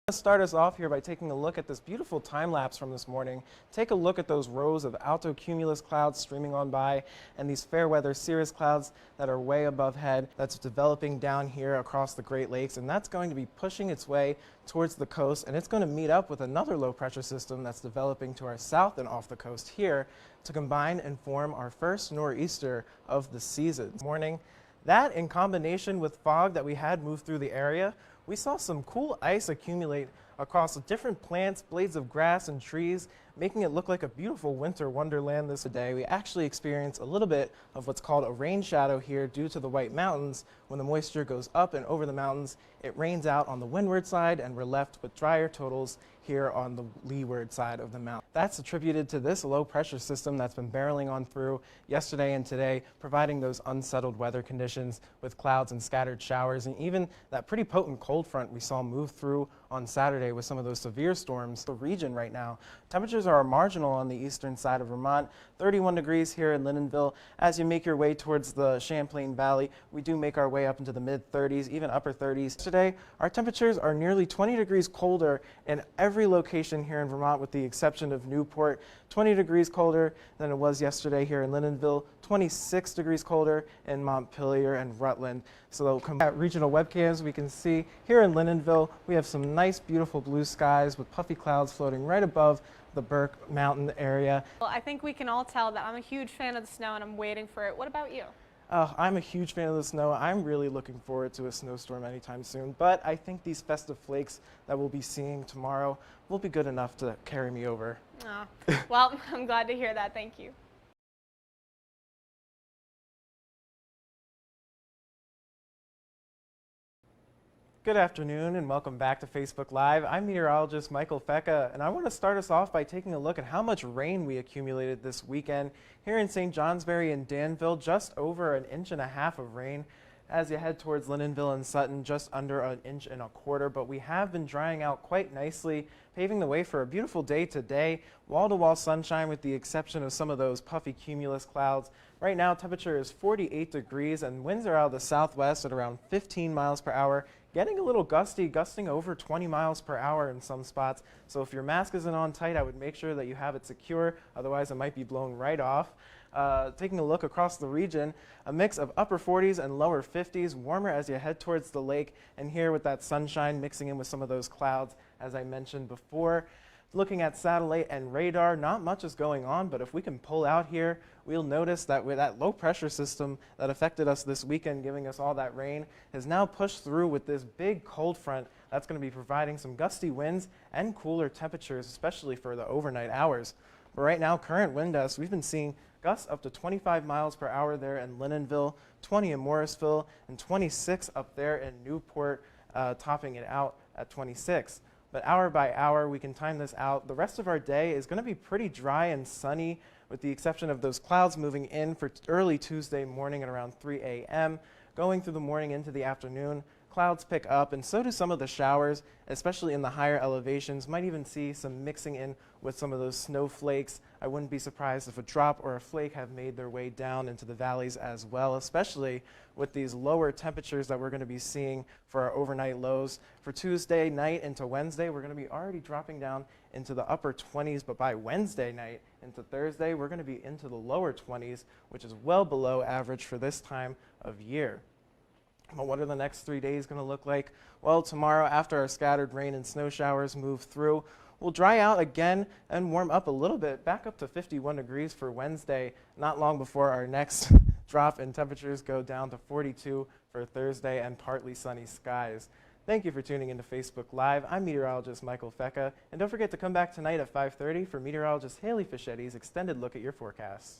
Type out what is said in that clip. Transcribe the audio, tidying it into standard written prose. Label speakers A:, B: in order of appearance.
A: Let's start us off here by taking a look at this beautiful time lapse from this morning. Take a look at those rows of alto cumulus clouds streaming on by and these fair weather cirrus clouds that are way above head that's developing down here across the Great Lakes, and that's going to be pushing its way towards the coast, and it's going to meet up with another low pressure system that's developing to our south and off the coast here to combine and form our first nor'easter of the season. Morning. That, in combination with fog that we had move through the area, we saw some cool ice accumulate across different plants, blades of grass, and trees, making it look like a beautiful winter wonderland this day. We actually experienced a little bit of what's called a rain shadow here due to the White Mountains. When the moisture goes up and over the mountains, it rains out on the windward side, and we're left with drier totals here on the leeward side of the mountain. That's attributed to this low pressure system that's been barreling on through yesterday and today, providing those unsettled weather conditions with clouds and scattered showers, and even that pretty potent cold front we saw move through on Saturday with some of those severe storms. The region right now, temperatures are marginal on the eastern side of Vermont, 31 degrees here in Lindenville. As you make your way towards the Champlain Valley, we do make our way up into the mid-30s, even upper 30s. Today, our temperatures are nearly 20 degrees colder in every location here in Vermont with the exception of Newport, 20 degrees colder than it was yesterday here in Lindenville, 26 degrees colder in Montpelier and Rutland. So at regional webcams, we can see here in Lindenville, we have some nice, beautiful blue skies with puffy clouds floating right above the Burke Mountain area.
B: Well, I think we can all tell that I'm a huge fan of the snow and I'm waiting for it. What about you?
A: I'm a huge fan of the snow. I'm really looking forward to a snowstorm anytime soon, but I think these festive flakes that we'll be seeing tomorrow will be good enough to carry me over.
B: Oh, well, I'm glad to hear that. Thank you.
A: Good afternoon and welcome back to Facebook Live. I'm meteorologist Michael Fecca, and I want to start us off by taking a look at how much rain we accumulated this weekend. Here in St. Johnsbury and Danville, just over 1.5 inches of rain. As you head towards Lindenville and Sutton, just under 1.25 inches, but we have been drying out quite nicely, paving the way for a beautiful day today. Wall-to-wall sunshine with the exception of some of those puffy cumulus clouds. Right now, temperature is 48 degrees and winds are out of the southwest at around 15 miles per hour. Getting a little gusty, gusting over 20 miles per hour in some spots. So if your mask isn't on tight, I would make sure that you have it secure. Otherwise, it might be blown right off. Taking a look across the region, a mix of upper 40s and lower 50s, warmer as you head towards the lake, and here with that sunshine mixing in with some of those clouds, as I mentioned before. Looking at satellite and radar, not much is going on, but if we can pull out here, we'll notice that with that low pressure system that affected us this weekend, giving us all that rain, has now pushed through with this big cold front that's going to be providing some gusty winds and cooler temperatures, especially for the overnight hours. But right now, current wind gusts, we've been seeing gusts up to 25 miles per hour there in Lindenville, 20 in Morrisville, and 26 up there in Newport, topping it out at 26. But hour by hour, we can time this out. The rest of our day is going to be pretty dry and sunny, with the exception of those clouds moving in for early Tuesday morning at around 3 a.m. Going through the morning into the afternoon, clouds pick up, and so do some of the showers, especially in the higher elevations. Might even see some mixing in with some of those snowflakes. I wouldn't be surprised if a drop or a flake have made their way down into the valleys as well, especially with these lower temperatures that we're going to be seeing for our overnight lows. For Tuesday night into Wednesday, we're going to be already dropping down into the upper 20s, but by Wednesday night into Thursday, we're going to be into the lower 20s, which is well below average for this time of year. Well, what are the next 3 days going to look like? Well, tomorrow, after our scattered rain and snow showers move through, we'll dry out again and warm up a little bit, back up to 51 degrees for Wednesday, not long before our next drop in temperatures go down to 42 for Thursday and partly sunny skies. Thank you for tuning into Facebook Live. I'm meteorologist Michael Fecca, and don't forget to come back tonight at 5:30 for meteorologist Haley Fichetti's extended look at your forecasts.